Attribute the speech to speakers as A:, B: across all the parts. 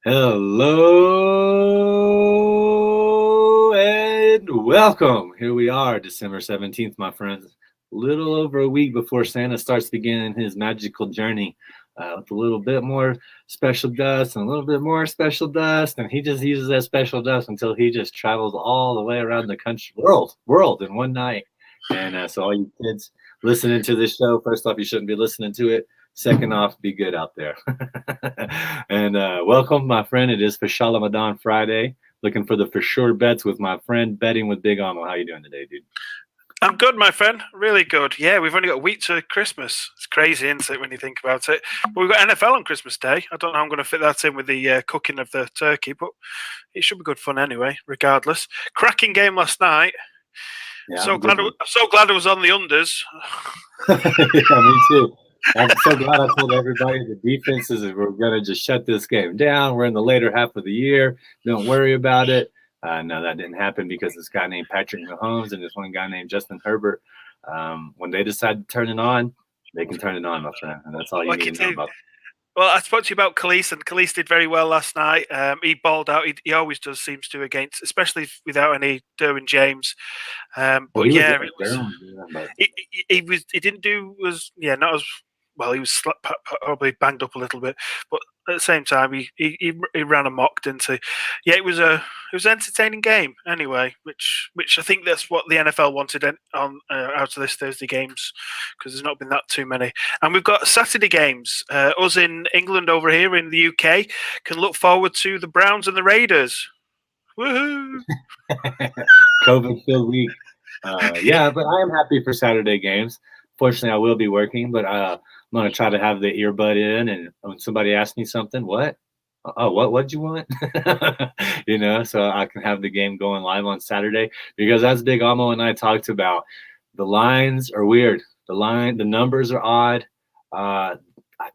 A: Hello and welcome. Here we are, December 17th, my friends. Little over a week before Santa starts beginning his magical journey with a little bit more special dust and a little bit more special dust. And he just uses that special dust until he just travels all the way around the country, world in one night. And so all you kids listening to this show, first off, you shouldn't be listening to it. Second off, be good out there. And welcome, my friend. It is Fashalamadon Friday. Looking for the for sure bets with my friend betting with Big Amo. How you doing today, dude?
B: I'm good, my friend. Really good. Yeah, we've only got a week to Christmas. It's crazy, isn't it, when you think about it? But we've got NFL on Christmas Day. I don't know how I'm going to fit that in with the cooking of the turkey, but it should be good fun anyway, regardless. Cracking game last night.
A: Yeah,
B: so glad I was on the unders.
A: Yeah, me too. I'm so glad I told everybody the defenses is we're going to just shut this game down. We're in the later half of the year. Don't worry about it. No, that didn't happen because this guy named Patrick Mahomes and this one guy named Justin Herbert, when they decide to turn it on, they can turn it on, my friend. And that's all you need to know about.
B: Well, I spoke to you about Khalees, and Khalees did very well last night. He balled out. He always does, seems to, against, especially without any Derwin James. But yeah, it was, he didn't do not as well. He was probably banged up a little bit, but at the same time, he ran amok, didn't he? Yeah, it was an entertaining game anyway, which I think that's what the NFL wanted on out of this Thursday games, because there's not been that too many. And we've got Saturday games. Us in England over here in the UK can look forward to the Browns and the Raiders. Woohoo!
A: COVID-filled week. Yeah, but I am happy for Saturday games. Fortunately, I will be working, but I'm going to try to have the earbud in. And when somebody asks me something, what? Oh, what'd you want? So I can have the game going live on Saturday, because as Big Amo and I talked about, the lines are weird. The numbers are odd. The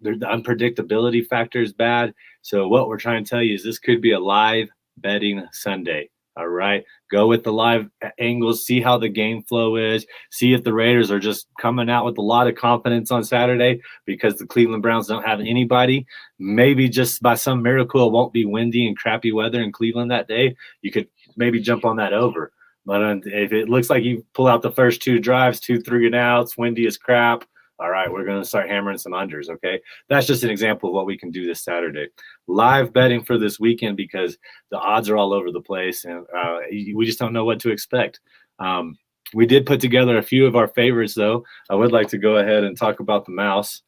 A: unpredictability factor is bad. So what we're trying to tell you is this could be a live betting Sunday. All right. Go with the live angles, see how the game flow is, see if the Raiders are just coming out with a lot of confidence on Saturday because the Cleveland Browns don't have anybody. Maybe just by some miracle, it won't be windy and crappy weather in Cleveland that day. You could maybe jump on that over. But if it looks like you pull out the first two drives, 2 3-and-outs, windy as crap, all right, we're going to start hammering some unders, okay? That's just an example of what we can do this Saturday. Live betting for this weekend because the odds are all over the place, and we just don't know what to expect. We did put together a few of our favorites, though. I would like to go ahead and talk about the mouse.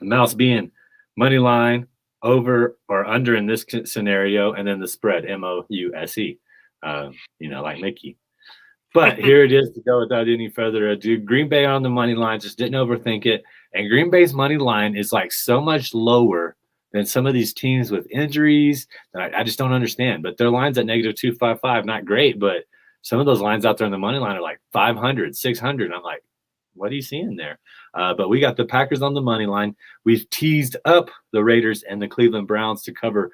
A: Mouse being money line, over or under in this scenario, and then the spread, MOUSE, like Mickey. But here it is to go without any further ado. Green Bay on the money line, just didn't overthink it. And Green Bay's money line is like so much lower than some of these teams with injuries that I just don't understand. But their line's at -255, not great. But some of those lines out there on the money line are like 500, 600. I'm like, what are you seeing there? But we got the Packers on the money line. We've teased up the Raiders and the Cleveland Browns to cover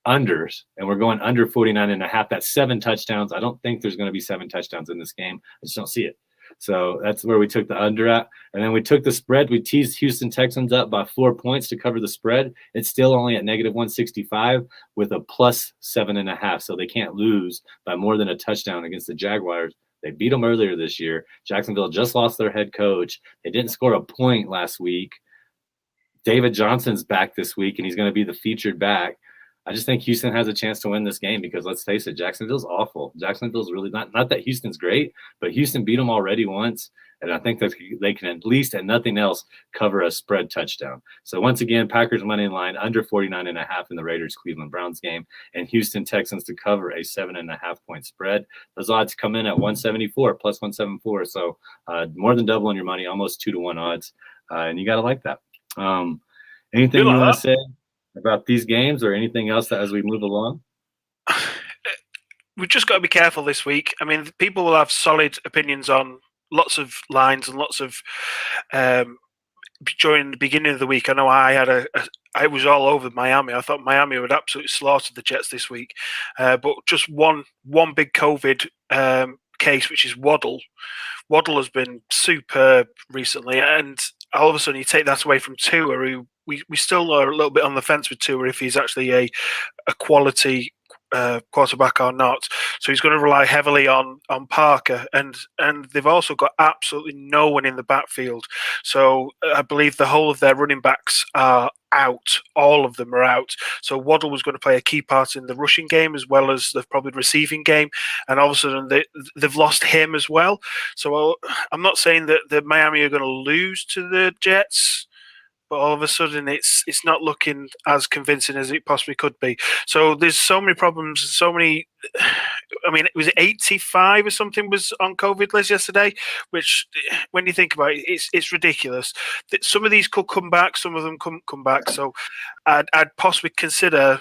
A: unders, and we're going under 49.5. That's 7 touchdowns. I don't think there's going to be 7 touchdowns in this game. I just don't see it. So that's where we took the under at. And then we took the spread. We teased Houston Texans up by 4 points to cover the spread. It's still only at -165 with a +7.5. So they can't lose by more than a touchdown against the Jaguars. They beat them earlier this year. Jacksonville just lost their head coach. They didn't score a point last week. David Johnson's back this week, and he's going to be the featured back. I just think Houston has a chance to win this game because, let's face it, Jacksonville's awful. Jacksonville's really not that Houston's great, but Houston beat them already once, and I think that they can at least, and nothing else, cover a spread touchdown. So once again, Packers money line under 49.5 in the Raiders Cleveland Browns game, and Houston Texans to cover a 7.5 point spread. Those odds come in at 174 plus 174, so more than doubling your money, almost 2-to-1 odds, and you got to like that. Anything you want to say about these games or anything else that as we move along?
B: We've just got to be careful this week. I mean, people will have solid opinions on lots of lines and lots of during the beginning of the week. I know I was all over Miami. I thought Miami would absolutely slaughter the Jets this week, but just one big COVID case, which is Waddle. Waddle has been superb recently, and all of a sudden you take that away from Tua, who we still are a little bit on the fence with Tua if he's actually a quality quarterback or not. So he's going to rely heavily on Parker, and they've also got absolutely no one in the backfield. So I believe the whole of their running backs are out. All of them are out. So Waddle was going to play a key part in the rushing game as well as the probably receiving game, and all of a sudden they've lost him as well. So I'm not saying that Miami are going to lose to the Jets, but all of a sudden it's not looking as convincing as it possibly could be. So there's so many problems, so many. I mean, it was 85 or something was on COVID list yesterday, which, when you think about it, it's ridiculous. Some of these could come back, some of them couldn't come back. So I'd possibly consider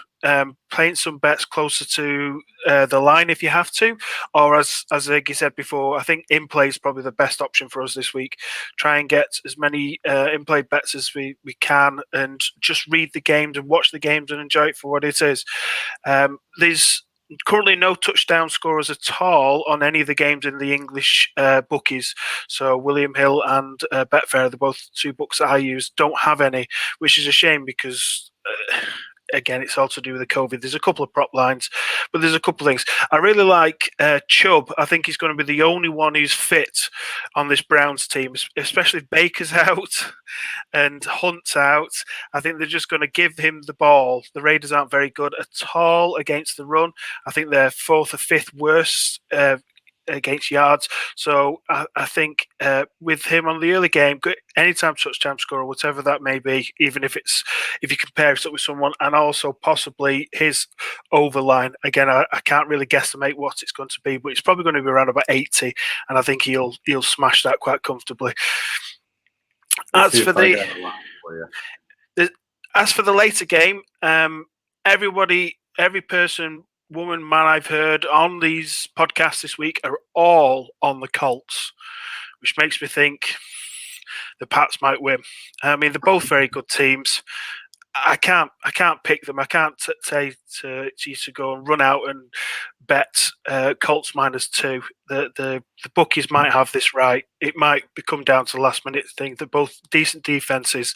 B: playing some bets closer to the line if you have to, or as Iggy said before, I think in play is probably the best option for us this week. Try and get as many in play bets as we can, and just read the games and watch the games and enjoy it for what it is. There's currently no touchdown scorers at all on any of the games in the English bookies. So William Hill and Betfair, the both two books that I use, don't have any, which is a shame because again, it's all to do with the COVID. There's a couple of prop lines, but there's a couple of things. I really like Chubb. I think he's going to be the only one who's fit on this Browns team, especially if Baker's out and Hunt's out. I think they're just going to give him the ball. The Raiders aren't very good at all against the run. I think they're fourth or fifth worst against yards. So I think with him on the early game, anytime touchdown scorer, whatever that may be, even if you compare it up with someone, and also possibly his overline. Again, I can't really guesstimate what it's going to be, but it's probably going to be around about 80, and I think he'll smash that quite comfortably. As for the later game, every person, woman, man I've heard on these podcasts this week are all on the Colts, which makes me think the Pats might win. I mean, they're both very good teams. I can't pick them. I can't say to you to go and run out and bet Colts -2. The bookies might have this right. It might become down to the last minute thing. They're both decent defenses.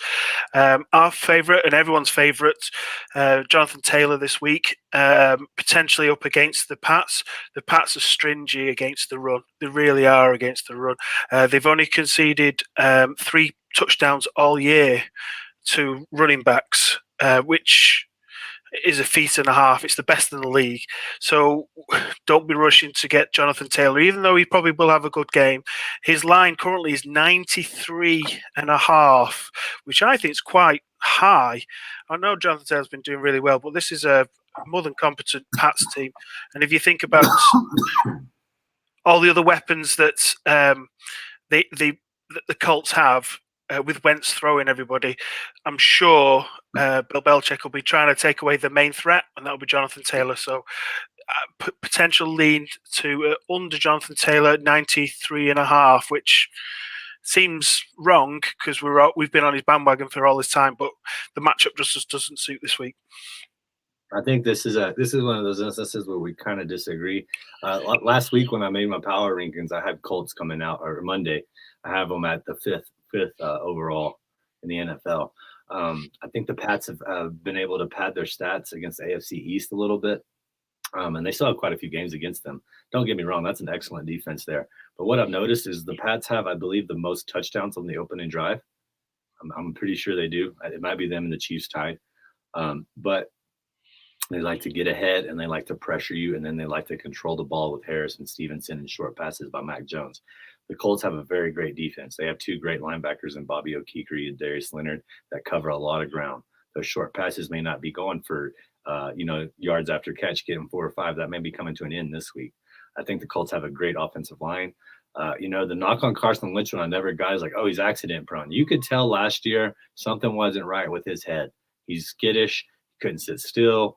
B: Our favourite and everyone's favourite, Jonathan Taylor this week, potentially up against the Pats. The Pats are stringy against the run. They really are against the run. They've only conceded 3 touchdowns all year to running backs, which is a feat and a half. It's the best in the league. So don't be rushing to get Jonathan Taylor, even though he probably will have a good game. His line currently is 93.5, which I think is quite high. I know Jonathan Taylor's been doing really well, but this is a more than competent Pats team. And if you think about all the other weapons that the Colts have, with Wentz throwing everybody, I'm sure Bill Belichick will be trying to take away the main threat, and that'll be Jonathan Taylor. So potential lean to under Jonathan Taylor, 93.5, which seems wrong because we've been on his bandwagon for all this time, but the matchup just doesn't suit this week.
A: I think this is one of those instances where we kind of disagree. Last week when I made my power rankings, I had Colts coming out, or Monday, I have them at the fifth overall in the NFL. I think the Pats have been able to pad their stats against the AFC East a little bit, and they still have quite a few games against them. Don't get me wrong, that's an excellent defense there. But what I've noticed is the Pats have, I believe, the most touchdowns on the opening drive. I'm pretty sure they do. It might be them and the Chiefs tied. But they like to get ahead, and they like to pressure you, and then they like to control the ball with Harris and Stevenson and short passes by Mac Jones. The Colts have a very great defense. They have 2 great linebackers in Bobby Okikri and Darius Leonard that cover a lot of ground. Those short passes may not be going for, yards after catch, getting 4 or 5. That may be coming to an end this week. I think the Colts have a great offensive line. The knock on Carson Wentz when I never got is like, oh, he's accident prone. You could tell last year something wasn't right with his head. He's skittish. He couldn't sit still.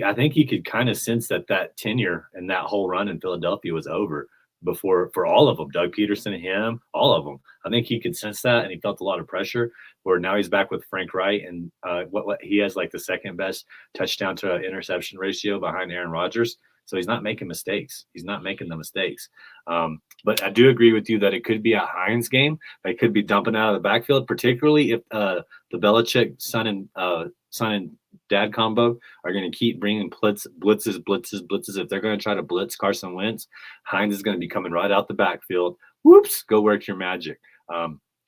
A: I think he could kind of sense that tenure and that whole run in Philadelphia was over before, for all of them, Doug Peterson and him, all of them. I think he could sense that, and he felt a lot of pressure. Where now he's back with Frank Wright, and what he has like the second best touchdown to interception ratio behind Aaron Rodgers. So he's not making mistakes. He's not making the mistakes. But I do agree with you that it could be a Hines game. They could be dumping out of the backfield, particularly if the Belichick son and dad combo are going to keep bringing blitzes. If they're going to try to blitz Carson Wentz, Hines is going to be coming right out the backfield. Whoops, go work your magic.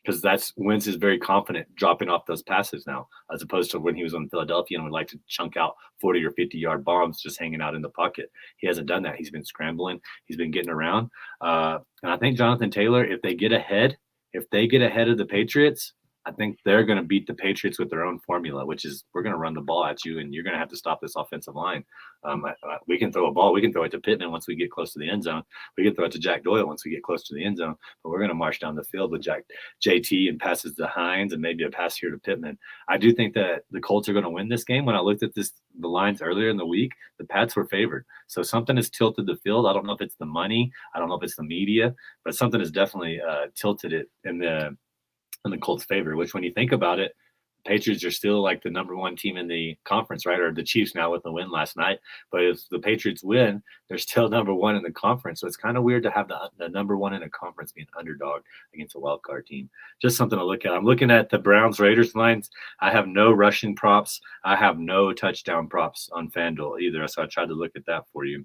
A: Because Wentz is very confident dropping off those passes now, as opposed to when he was in Philadelphia and would like to chunk out 40 or 50-yard bombs just hanging out in the pocket. He hasn't done that. He's been scrambling. He's been getting around. And I think Jonathan Taylor, if they get ahead of the Patriots, I think they're going to beat the Patriots with their own formula, which is we're going to run the ball at you, and you're going to have to stop this offensive line. We can throw a ball. We can throw it to Pittman once we get close to the end zone. We can throw it to Jack Doyle once we get close to the end zone. But we're going to march down the field with JT and passes to Hines and maybe a pass here to Pittman. I do think that the Colts are going to win this game. When I looked at the lines earlier in the week, the Pats were favored. So something has tilted the field. I don't know if it's the money. I don't know if it's the media, but something has definitely tilted it in the Colts' favor, which when you think about it, Patriots are still like the number one team in the conference, right? Or the Chiefs now with the win last night. But if the Patriots win, they're still number one in the conference. So it's kind of weird to have the number one in a conference be an underdog against a wild card team. Just something to look at. I'm looking at the Browns-Raiders lines. I have no rushing props. I have no touchdown props on FanDuel either. So I tried to look at that for you.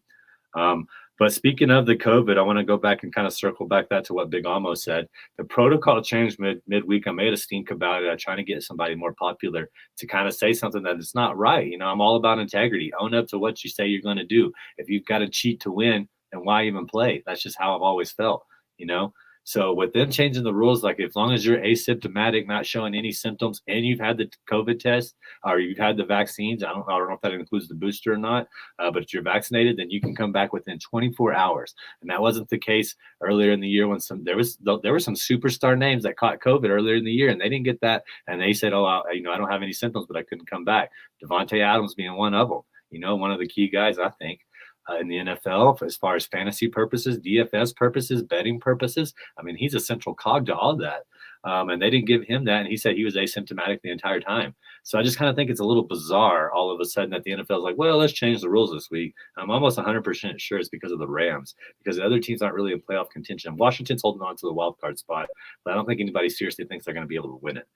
A: But speaking of the COVID, I want to go back and kind of circle back that to what Big Amo said. The protocol changed midweek. I made a stink about it. I'm trying to get somebody more popular to kind of say something that it's not right. You know, I'm all about integrity. Own up to what you say you're going to do. If you've got to cheat to win, then why even play? That's just how I've always felt, you know. So with them changing the rules, like as long as you're asymptomatic, not showing any symptoms, and you've had the COVID test or you've had the vaccines, I don't know if that includes the booster or not, but if you're vaccinated, then you can come back within 24 hours. And that wasn't the case earlier in the year when there were some superstar names that caught COVID earlier in the year, and they didn't get that. And they said, I don't have any symptoms, but I couldn't come back. Deontay Adams being one of them, you know, one of the key guys, I think. In the NFL, as far as fantasy purposes, DFS purposes, betting purposes. I mean, he's a central cog to all that. And they didn't give him that. And he said he was asymptomatic the entire time. So I just kind of think it's a little bizarre all of a sudden that the NFL is like, well, let's change the rules this week. I'm almost 100% sure it's because of the Rams, because the other teams aren't really in playoff contention. Washington's holding on to the wild card spot, but I don't think anybody seriously thinks they're going to be able to win it.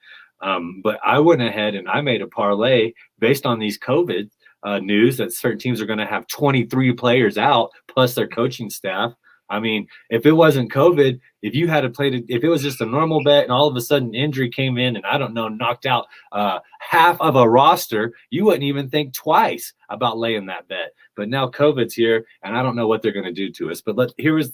A: But I went ahead and I made a parlay based on these COVID news that certain teams are going to have 23 players out plus their coaching staff. I mean, if it wasn't COVID, if you had to play, if it was just a normal bet and all of a sudden injury came in and I don't know, knocked out half of a roster, you wouldn't even think twice about laying that bet. But now COVID's here and I don't know what they're going to do to us. But here's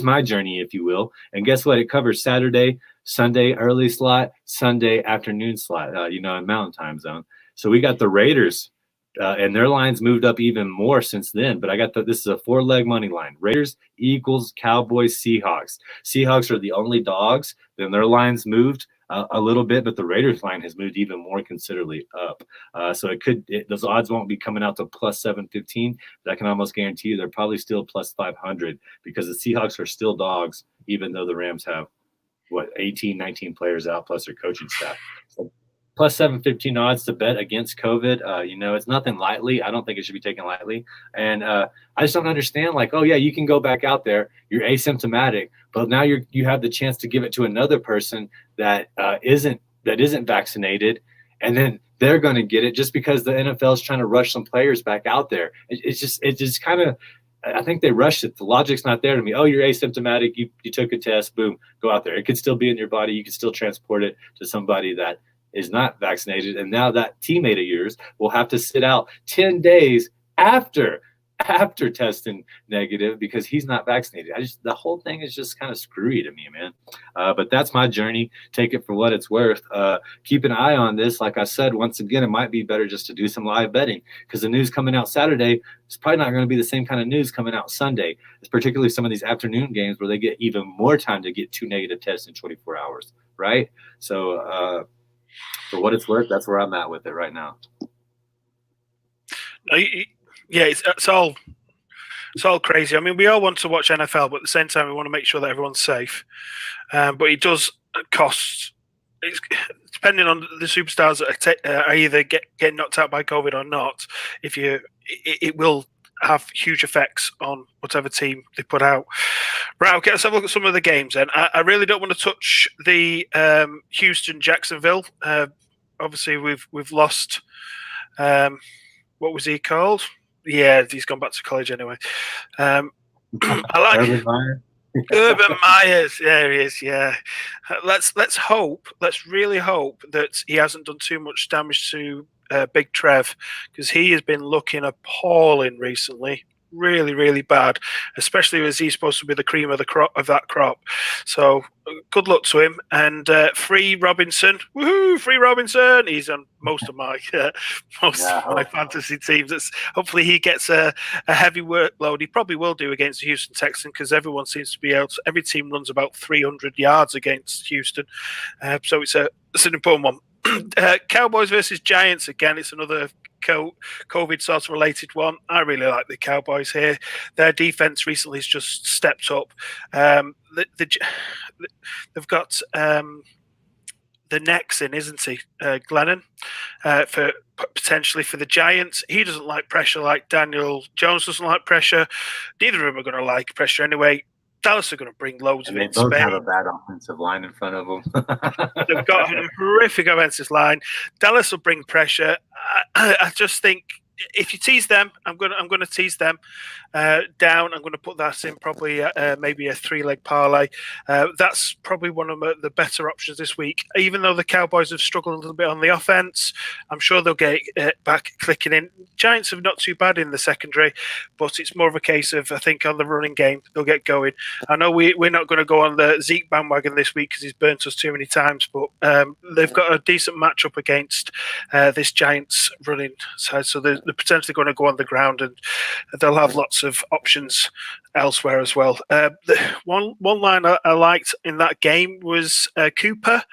A: my journey, if you will. And guess what? It covers Saturday, Sunday early slot, Sunday afternoon slot, in Mountain Time Zone. So we got the Raiders. And their lines moved up even more since then. But I got this is a 4-leg money line. Raiders, Eagles, Cowboys, Seahawks. Seahawks are the only dogs. Then their lines moved a little bit, but the Raiders line has moved even more considerably up. So those odds won't be coming out to plus 715. But I can almost guarantee you they're probably still plus 500 because the Seahawks are still dogs, even though the Rams have, 18, 19 players out plus their coaching staff. So plus 715 odds to bet against COVID. It's nothing lightly. I don't think it should be taken lightly. And I just don't understand, you can go back out there. You're asymptomatic, but now you have the chance to give it to another person that isn't vaccinated. And then they're going to get it just because the NFL is trying to rush some players back out there. It's just kind of, I think they rushed it. The logic's not there to me. Oh, you're asymptomatic. You took a test. Boom, go out there. It could still be in your body. You could still transport it to somebody that is not vaccinated, and now that teammate of yours will have to sit out 10 days after testing negative because he's not vaccinated. The whole thing is just kind of screwy to me, man. But that's my journey. Take it for what it's worth. Keep an eye on this. Like I said, once again, it might be better just to do some live betting because the news coming out Saturday is probably not going to be the same kind of news coming out Sunday. It's particularly some of these afternoon games where they get even more time to get 2 negative tests in 24 hours, right? So, for what it's worth, that's where I'm at with it right now.
B: It's all crazy. I mean, we all want to watch NFL, but at the same time, we want to make sure that everyone's safe. But it does cost. Depending on the superstars that are either getting knocked out by COVID or not. It will have huge effects on whatever team they put out. Right, okay, let's have a look at some of the games then. I really don't want to touch the Houston-Jacksonville. Obviously, we've lost. What was he called? Yeah, he's gone back to college anyway. I like
A: Urban Meyer.
B: Urban Myers. There he is. Yeah, let's really hope that he hasn't done too much damage to Big Trev, because he has been looking appalling recently. Really, really bad, especially as he's supposed to be the cream of the crop of that crop. So good luck to him. And free Robinson, woohoo! Free Robinson. He's on most of my fantasy teams. Hopefully he gets a heavy workload. He probably will do against the Houston Texans, because everyone seems to be able to, every team runs about 300 yards against Houston. So it's an important one. Cowboys versus Giants, again, it's another COVID sort of related one. I really like the Cowboys here. Their defense recently has just stepped up. They've got the Nex in, isn't he? Glennon, for potentially for the Giants. He doesn't like pressure like Daniel Jones doesn't like pressure. Neither of them are going to like pressure anyway. Dallas are going to bring loads of it.
A: They both have a bad offensive line in front of them.
B: They've got a horrific offensive line. Dallas will bring pressure. I just think if you tease them, I'm going to tease them down. I'm going to put that in probably maybe a 3-leg parlay. That's probably one of the better options this week. Even though the Cowboys have struggled a little bit on the offense, I'm sure they'll get back clicking in. Giants are not too bad in the secondary, but it's more of a case of, I think, on the running game, they'll get going. I know we're not going to go on the Zeke bandwagon this week because he's burnt us too many times, but they've got a decent matchup against this Giants running side, so they're potentially going to go on the ground, and they'll have lots of options elsewhere as well. The one line I liked in that game was Cooper.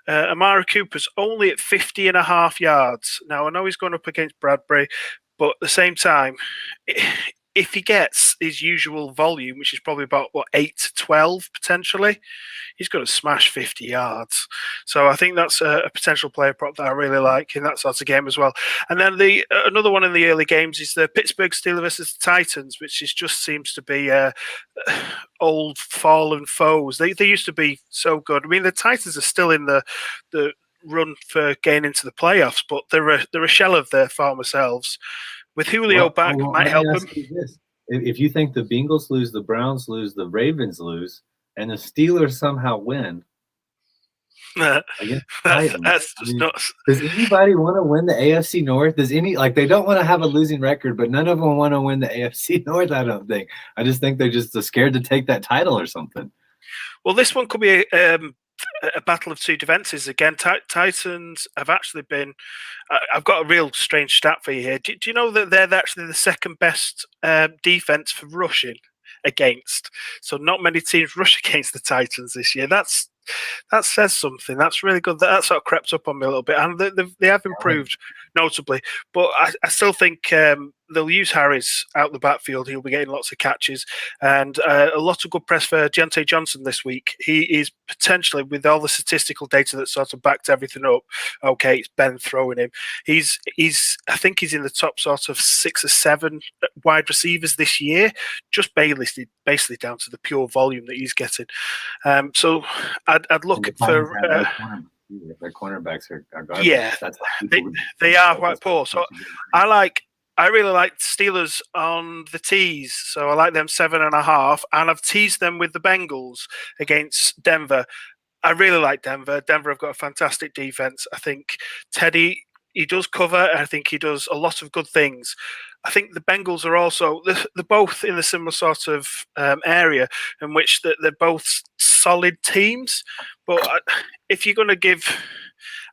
B: Amari Cooper's only at 50.5 yards. Now, I know he's going up against Bradbury, but at the same time, if he gets his usual volume, which is probably about 8 to 12 potentially, he's going to smash 50 yards. So I think that's a potential player prop that I really like in that sort of game as well. And then another one in the early games is the Pittsburgh Steeler versus the Titans, which just seems to be old fallen foes. They used to be so good. I mean, the Titans are still in the run for getting into the playoffs, but they're a shell of their former selves. With Julio back, might help him.
A: If you think the Bengals lose, the Browns lose, the Ravens lose, and the Steelers somehow win,
B: that's just nuts.
A: Does anybody want to win the AFC North? They don't want to have a losing record, but none of them want to win the AFC North, I don't think. I just think they're just scared to take that title or something.
B: Well, this one could be a battle of two defenses again. Titans have actually been. I've got a real strange stat for you here. Do you know that they're actually the second best defense for rushing against? So not many teams rush against the Titans this year. That says something. That's really good. That sort of crept up on me a little bit, and they have improved notably. But I still think they'll use Harris out the backfield. He'll be getting lots of catches, and a lot of good press for Deontay Johnson this week. He is potentially, with all the statistical data that sort of backed everything up. Okay, it's Ben throwing him. I think he's in the top sort of 6 or 7 wide receivers this year, just basically down to the pure volume that he's getting. So I'd look for.
A: Their cornerbacks are garbage.
B: Yeah, they are quite poor. So I really like Steelers on the tees. So I like them 7.5, and I've teased them with the Bengals against Denver. I really like Denver. Denver have got a fantastic defense. I think Teddy, he does cover, and I think he does a lot of good things. I think the Bengals are also, they're both in a similar sort of area in which they're both solid teams. But if you're going to give,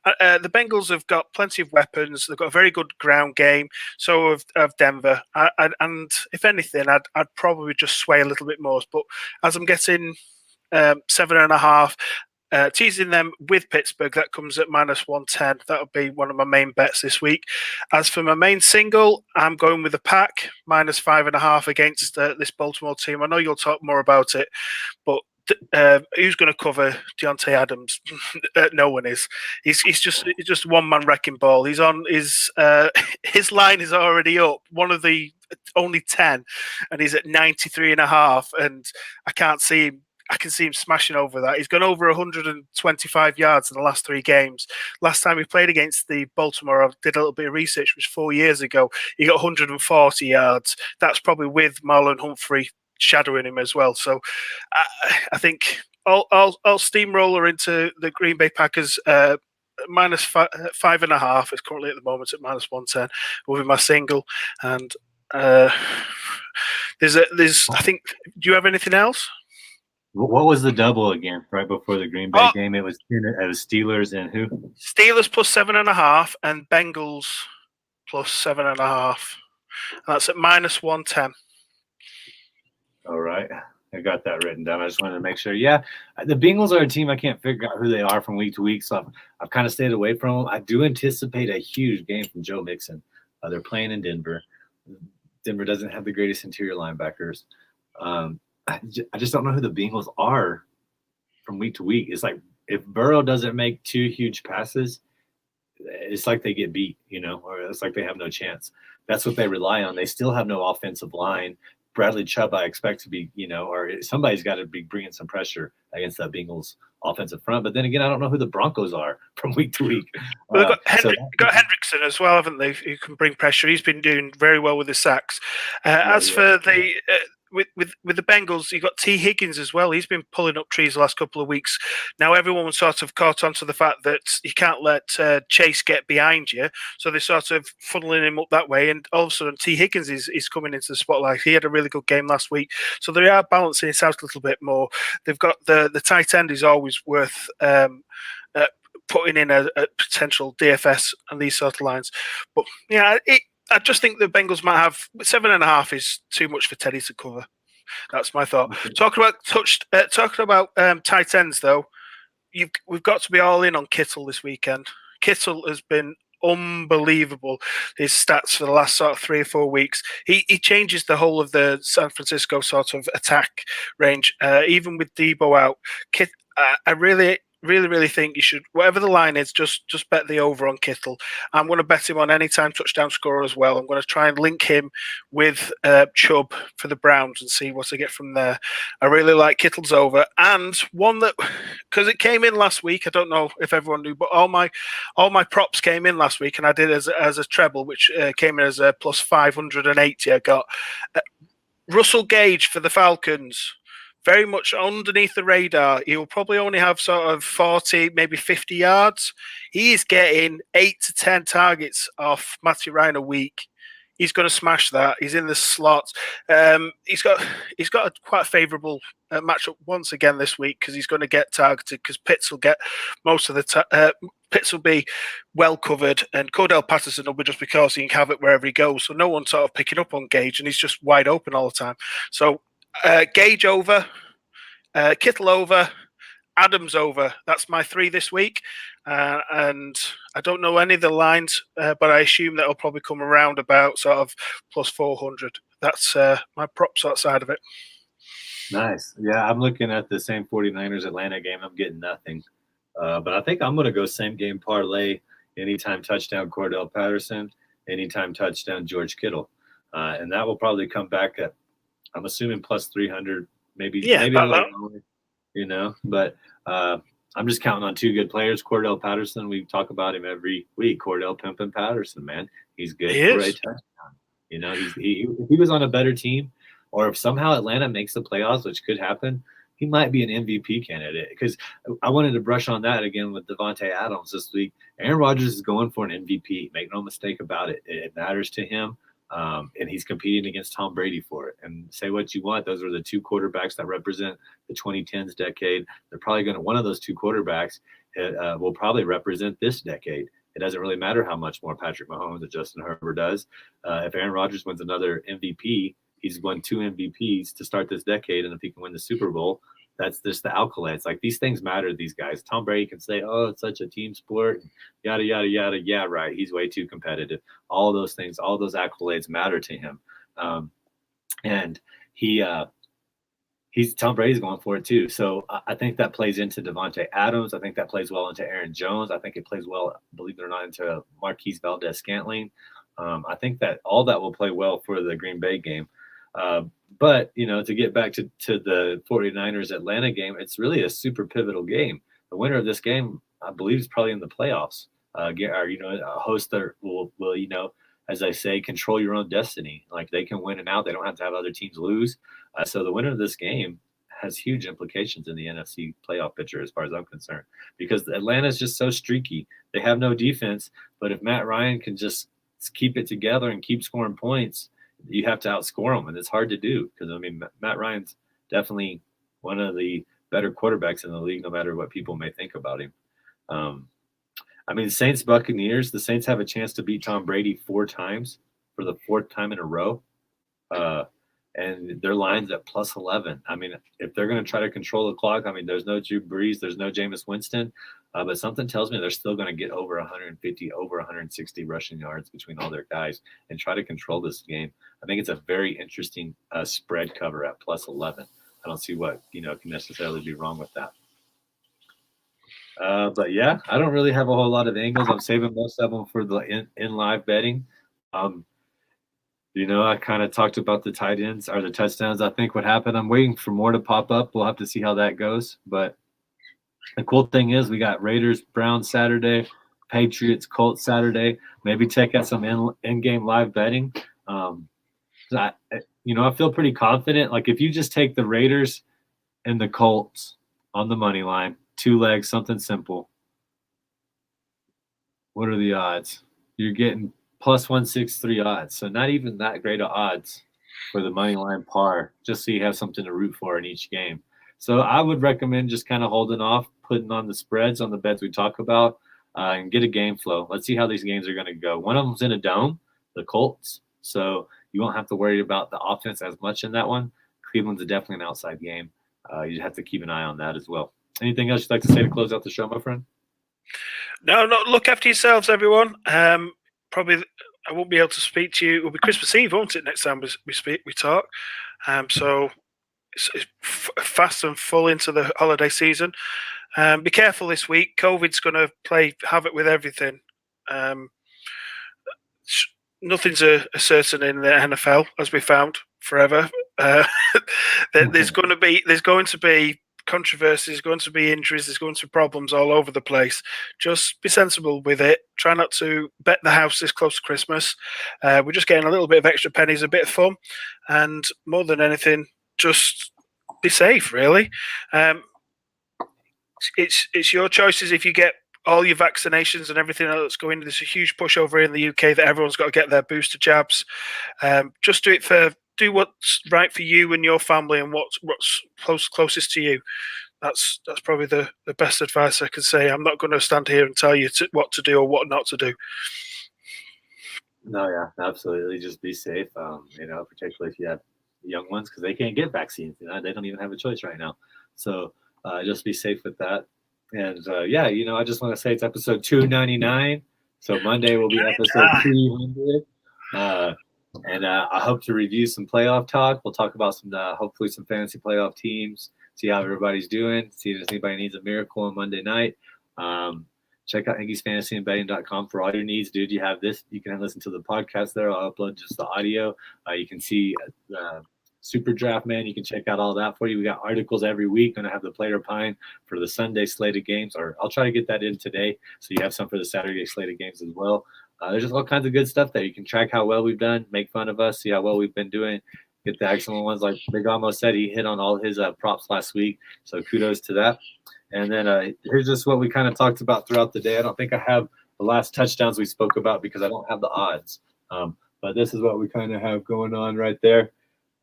B: the Bengals have got plenty of weapons. They've got a very good ground game. So have Denver. And if anything, I'd probably just sway a little bit more. But as I'm getting 7.5, teasing them with Pittsburgh, that comes at -110. That'll be one of my main bets this week. As for my main single, I'm going with the Pack, -5.5 against this Baltimore team. I know you'll talk more about it, but who's going to cover Deontay Adams? No one is. He's just one man wrecking ball. He's on his line is already up. One of the only 10, and he's at 93.5, and I can't see him. I can see him smashing over that. He's gone over 125 yards in the last 3 games. Last time he played against the Baltimore, I did a little bit of research, which was 4 years ago. He got 140 yards. That's probably with Marlon Humphrey shadowing him as well. So I think I'll steamroller into the Green Bay Packers minus 5.5. It's currently at the moment at minus 110. Will be my single. And there's I think. Do you have anything else?
A: What was the double again? Right before the Green Bay game, it was Steelers and who?
B: Steelers plus 7.5 and Bengals plus 7.5. That's at minus 110.
A: All right. I got that written down. I just wanted to make sure. Yeah, the Bengals are a team I can't figure out who they are from week to week, so I've kind of stayed away from them. I do anticipate a huge game from Joe Mixon. They're playing in Denver. Denver doesn't have the greatest interior linebackers. I just don't know who the Bengals are from week to week. It's like if Burrow doesn't make 2 huge passes, it's like they get beat, or it's like they have no chance. That's what they rely on. They still have no offensive line. Bradley Chubb, I expect to be, or somebody's got to be bringing some pressure against that Bengals offensive front. But then again, I don't know who the Broncos are from week to week.
B: Well, they've got Hendrickson as well, haven't they? Who can bring pressure. He's been doing very well with the sacks. For the with the Bengals, you've got T. Higgins as well. He's been pulling up trees the last couple of weeks. Now everyone was sort of caught on to the fact that you can't let Chase get behind you, so they're sort of funneling him up that way. And all of a sudden, T. Higgins is coming into the spotlight. He had a really good game last week, so they are balancing it out a little bit more. They've got the tight end is always worth putting in a potential DFS and these sort of lines. But yeah, I just think the Bengals might have 7.5 is too much for Teddy to cover. That's my thought. Talking about tight ends, though, we've got to be all in on Kittle this weekend. Kittle has been unbelievable. His stats for the last sort of 3 or 4 weeks. He changes the whole of the San Francisco sort of attack range. Even with Debo out, I really think you should, whatever the line is, just bet the over on Kittle. I'm going to bet him on anytime touchdown scorer as well. I'm going to try and link him with Chubb for the Browns and see what I get from there. I really like Kittle's over, and one that, because it came in last week, I don't know if everyone knew, but all my props came in last week, and I did as a treble, which came in as a plus 580. I got Russell Gage for the Falcons. Very much underneath the radar. He will probably only have sort of 40, maybe 50 yards. He is getting 8 to 10 targets off Matthew Ryan a week. He's going to smash that. He's in the slot. He's got quite a favourable matchup once again this week because he's going to get targeted because Pitts will get most of the Pitts will be well covered, and Cordell Patterson will be just because he can have it wherever he goes. So no one's sort of picking up on Gage, and he's just wide open all the time. So Gage over, Kittle over, Adams over. That's my 3 this week. And I don't know any of the lines, but I assume that'll probably come around about sort of plus 400. That's my props outside of it.
A: Nice. Yeah, I'm looking at the same 49ers Atlanta game. I'm getting nothing. But I think I'm going to go same game parlay. Anytime touchdown Cordell Patterson, anytime touchdown George Kittle. And that will probably come back at, I'm assuming plus 300, maybe a little more, but I'm just counting on 2 good players. Cordell Patterson, we talk about him every week. Cordell Pimpin' Patterson, man, he's good for a touchdown. If he was on a better team, or if somehow Atlanta makes the playoffs, which could happen, he might be an MVP candidate. Because I wanted to brush on that again with Deontay Adams this week. Aaron Rodgers is going for an MVP. Make no mistake about it. It matters to him. And he's competing against Tom Brady for it. And say what you want, those are the 2 quarterbacks that represent the 2010s decade. They're probably going to, one of those 2 quarterbacks will probably represent this decade. It doesn't really matter how much more Patrick Mahomes or Justin Herbert does. If Aaron Rodgers wins another MVP, he's won 2 MVPs to start this decade. And if he can win the Super Bowl, that's just the accolades. Like, these things matter to these guys. Tom Brady can say, oh, it's such a team sport, yada, yada, yada. Yeah, right. He's way too competitive. All those things, all those accolades matter to him. And he Tom Brady's going for it too. So I think that plays into Deontay Adams. I think that plays well into Aaron Jones. I think it plays well, believe it or not, into Marquise Valdez-Scantling. I think that all that will play well for the Green Bay game. But, to get back to the 49ers Atlanta game, it's really a super pivotal game. The winner of this game, I believe, is probably in the playoffs. A host that will, as I say, control your own destiny. Like, they can win and out. They don't have to have other teams lose. So the winner of this game has huge implications in the NFC playoff picture as far as I'm concerned, because Atlanta is just so streaky. They have no defense, but if Matt Ryan can just keep it together and keep scoring points, you have to outscore them, and it's hard to do because, Matt Ryan's definitely one of the better quarterbacks in the league, no matter what people may think about him. Saints Buccaneers, the Saints have a chance to beat Tom Brady 4 times for the 4th time in a row. And their line's at plus 11. If they're going to try to control the clock, there's no Drew Brees, there's no Jameis Winston, but something tells me they're still going to get over 150, over 160 rushing yards between all their guys and try to control this game. I think it's a very interesting spread cover at plus 11. I don't see what can necessarily be wrong with that. But yeah, I don't really have a whole lot of angles. I'm saving most of them for the in live betting. I kind of talked about the tight ends or the touchdowns. I think what happened, I'm waiting for more to pop up. We'll have to see how that goes. But the cool thing is we got Raiders, Browns Saturday, Patriots, Colts Saturday. Maybe check out some in-game live betting. I feel pretty confident. Like, if you just take the Raiders and the Colts on the money line, 2 legs, something simple. What are the odds? You're getting plus 163 odds. So not even that great of odds for the money line par, just so you have something to root for in each game. So I would recommend just kind of holding off, putting on the spreads on the bets we talk about, and get a game flow. Let's see how these games are going to go. One of them's in a dome, the Colts. So you won't have to worry about the offense as much in that one. Cleveland's definitely an outside game. You have to keep an eye on that as well. Anything else you'd like to say to close out the show, my friend?
B: No, look after yourselves, everyone. Probably I won't be able to speak to you. It'll be Christmas Eve, won't it, next time we talk? So it's fast and full into the holiday season. Be careful this week. COVID's going to play havoc with everything. Nothing's a certain in the NFL, as we found forever. There's going to be controversy, there's going to be injuries, there's going to be problems all over the place. Just be sensible with it. Try not to bet the house this close to Christmas. We're just getting a little bit of extra pennies, a bit of fun, and more than anything, just be safe, really. It's your choices if you get all your vaccinations and everything else going. There's a huge push over in the UK that everyone's got to get their booster jabs. Just do what's right for you and your family and what's closest to you. That's probably the best advice I can say. I'm not going to stand here and tell you what to do or what not to do.
A: No, yeah, absolutely. Just be safe, particularly if you have young ones, because they can't get vaccines. They don't even have a choice right now. So just be safe with that. And, I just want to say it's episode 299. So Monday will be episode 300. And I hope to review some playoff talk. We'll talk about hopefully some fantasy playoff teams, see how everybody's doing, see if anybody needs a miracle on Monday night. Check out Iggy'sFantasyandBetting.com for all your needs, dude. You have this. You can listen to the podcast there. I'll upload just the audio. You can see Super Draft, man. You can check out all that for you. We got articles every week. Going to have the player pine for the Sunday slate of games, or I'll try to get that in today, so you have some for the Saturday slate of games as well. There's just all kinds of good stuff there. You can track how well we've done, make fun of us, see how well we've been doing, get the excellent ones. Like Big Amo said, he hit on all his props last week, so kudos to that. And then here's just what we kind of talked about throughout the day. I don't think I have the last touchdowns we spoke about because I don't have the odds. But this is what we kind of have going on right there.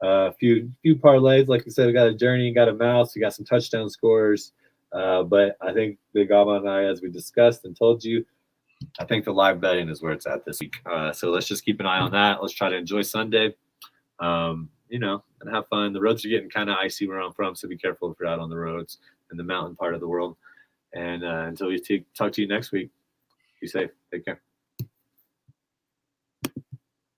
A: A few parlays. Like we said, we got a journey, got a mouse, we got some touchdown scores. But I think Big Amo and I, as we discussed and told you, I think the live betting is where it's at this week. So let's just keep an eye on that. Let's try to enjoy Sunday, and have fun. The roads are getting kind of icy where I'm from, so be careful if you're out on the roads in the mountain part of the world. And until we talk to you next week, be safe. Take care.